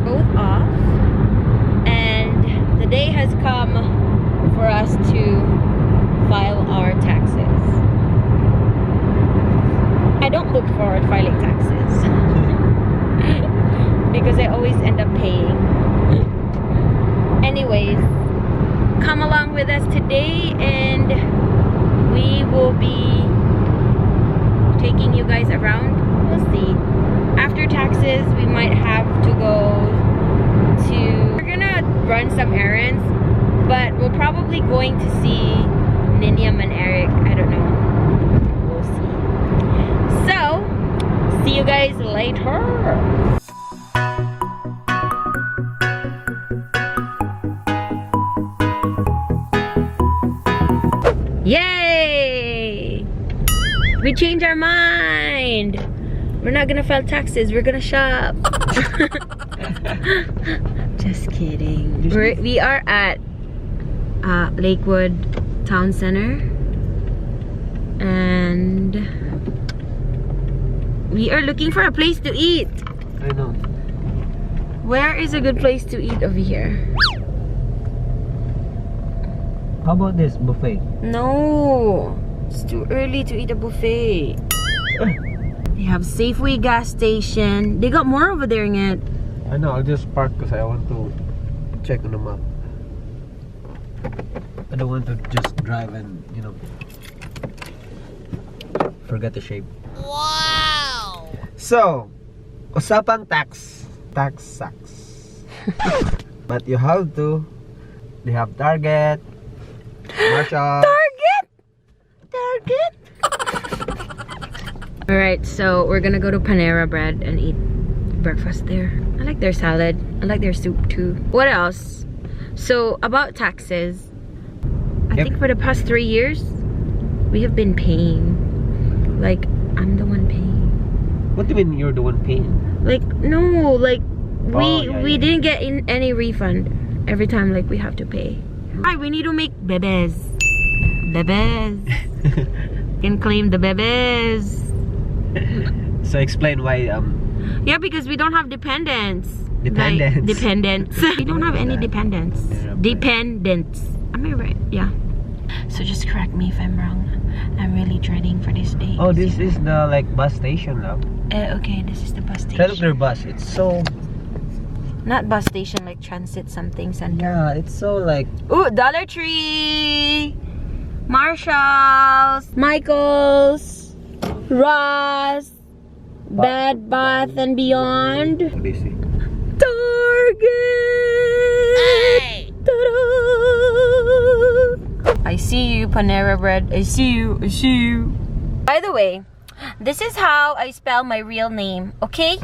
both off, and the day has come for us to file our taxes. I don't look forward to filing taxes because I always end up paying. Anyways, come along with us today and we will be taking you guys around. We'll see. After taxes, we might have to go to... We're gonna run some errands, but we're probably going to see Niniam and Eric. I don't know. We'll see. So, see you guys later. Yay! We changed our mind. We're not gonna file taxes. We're gonna shop. Just kidding. We are at Lakewood Town Center, and we are looking for a place to eat. I know. Where is a good place to eat over here? How about this buffet? No, it's too early to eat a buffet. They have Safeway gas station. They got more over there in it. I know, I'll just park because I want to check on the map. I don't want to just drive and, you know, forget the shape. Wow! So, usapang tax. Tax sucks. But you have to. They have Target, Marshall. Target! Alright, so we're gonna go to Panera Bread and eat breakfast there. I like their salad. I like their soup too. What else? So, about taxes. I think for the past 3 years, we have been paying. Like, I'm the one paying. What do you mean you're the one paying? Like, no, like, we yeah. didn't get any refund every time, like, we have to pay. Alright, we need to make bebes. Bebes. Can claim the bebes. So explain why Yeah, because we don't have dependents. Dependents. Like, dependents. We don't have any dependents. Dependents. Am I right? Yeah. So just correct me if I'm wrong. I'm really dreading for this day. Oh, this is the like bus station now. Okay, this is the bus station. Look at their bus. It's so... Not bus station, like transit something center. Yeah, it's so like... Ooh, Dollar Tree! Marshalls! Michaels! Ross! Bed Bath and Beyond! What do you see? Target! Hey! Ta-da! I see you, Panera Bread. I see you. I see you. By the way, this is how I spell my real name, okay?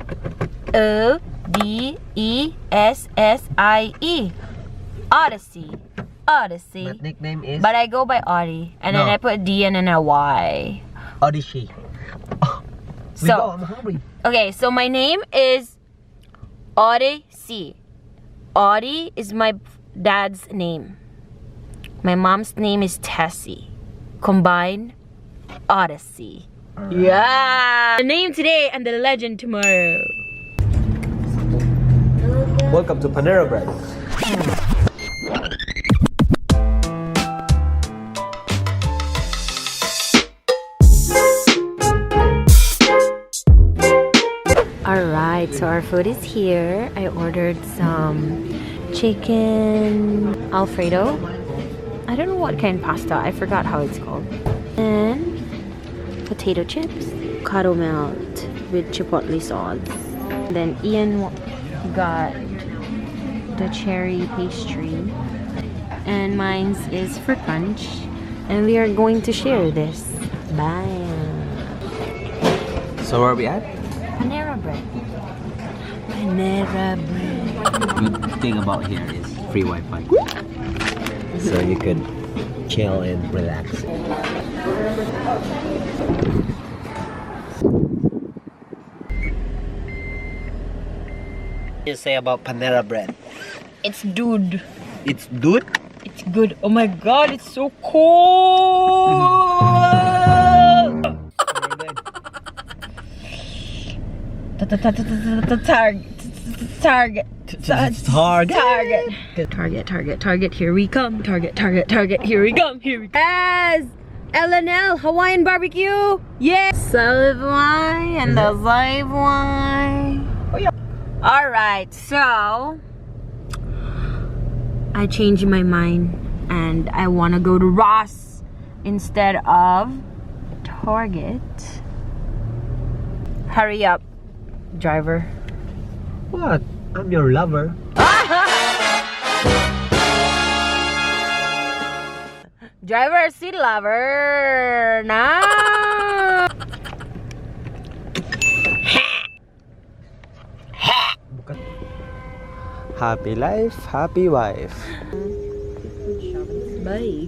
O-D-E-S-S-I-E. Odyssey. Odyssey. But nickname is... But I go by Audie. And then I put D and then a Y. Odyssey. So, I'm hungry. okay, so my name is Odyssey. Audie is my dad's name. My mom's name is Tessie. Combined, Odyssey. Yeah! The name today and the legend tomorrow. Welcome to Panera Bread. Alright, so our food is here. I ordered some chicken Alfredo. I don't know what kind of pasta. I forgot how it's called. And potato chips. Avocado melt with chipotle sauce. Then Ian got the cherry pastry. And mine is fruit punch. And we are going to share this. Bye. So where are we at? Panera Bread. Panera Bread. Good thing about here is free Wi-Fi. So you could chill and relax. You say about Panera Bread? It's dude. It's dude? It's good. Oh my god, it's so cool! Target. Target, here we come. Target, here we come. Yes! LNL, Hawaiian barbecue! Yes! Salivai and the Salivai. Alright, so I changed my mind and I want to go to Ross instead of Target. Hurry up, driver. What? I'm your lover. Driver seat lover. Nah. Happy life, happy wife. Bye.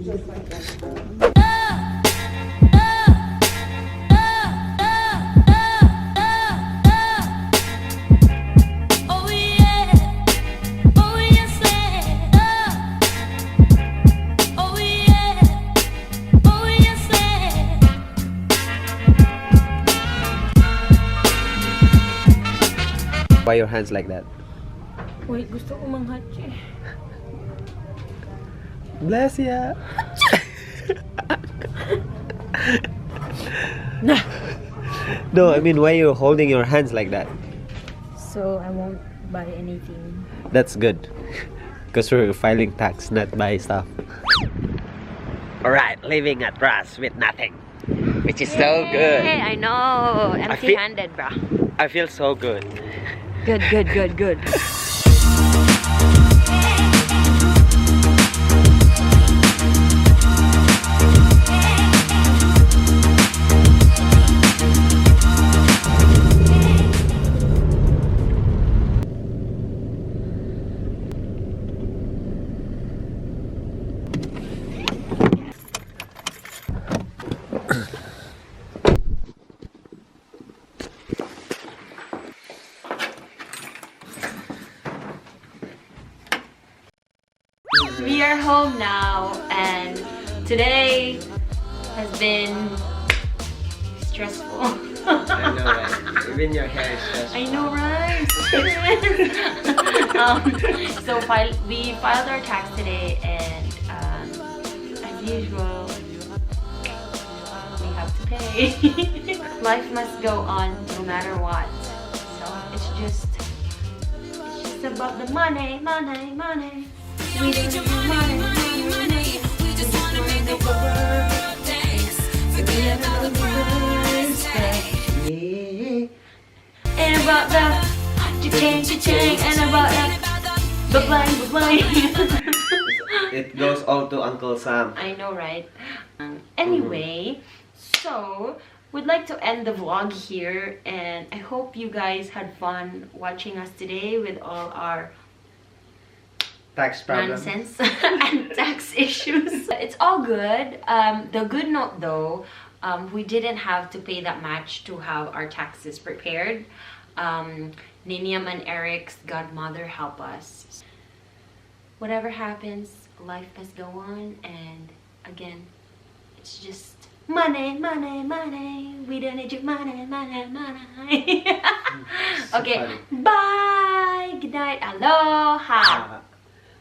Why your hands like that? Wait, gusto ko manghatsi. Bless ya. No, I mean, why you holding your hands like that? So I won't buy anything. That's good. Because we're filing tax, not buy stuff. Alright, living at Ross with nothing. Which is so good. Hey, I know. Empty-handed, bro. I feel so good. Good. We are home now, and today has been stressful. I know, right? Even your hair is stressful. I know, right? So we filed our tax today, and as usual, we have to pay. Life must go on no matter what. So it's just about the money. We don't need money. We just wanna make the world dance. Forget about the price tag. And about the cha-ching, and about the blank. It goes all to Uncle Sam. I know, right? Anyway, so we'd like to end the vlog here, and I hope you guys had fun watching us today with all our Tax problem. nonsense and tax issues. It's all good. The good note though, we didn't have to pay that much to have our taxes prepared. Niniam and Eric's godmother help us. Whatever happens, life must go on, and again, it's just money. We don't need your money. So Okay, funny. bye. Good night. Aloha.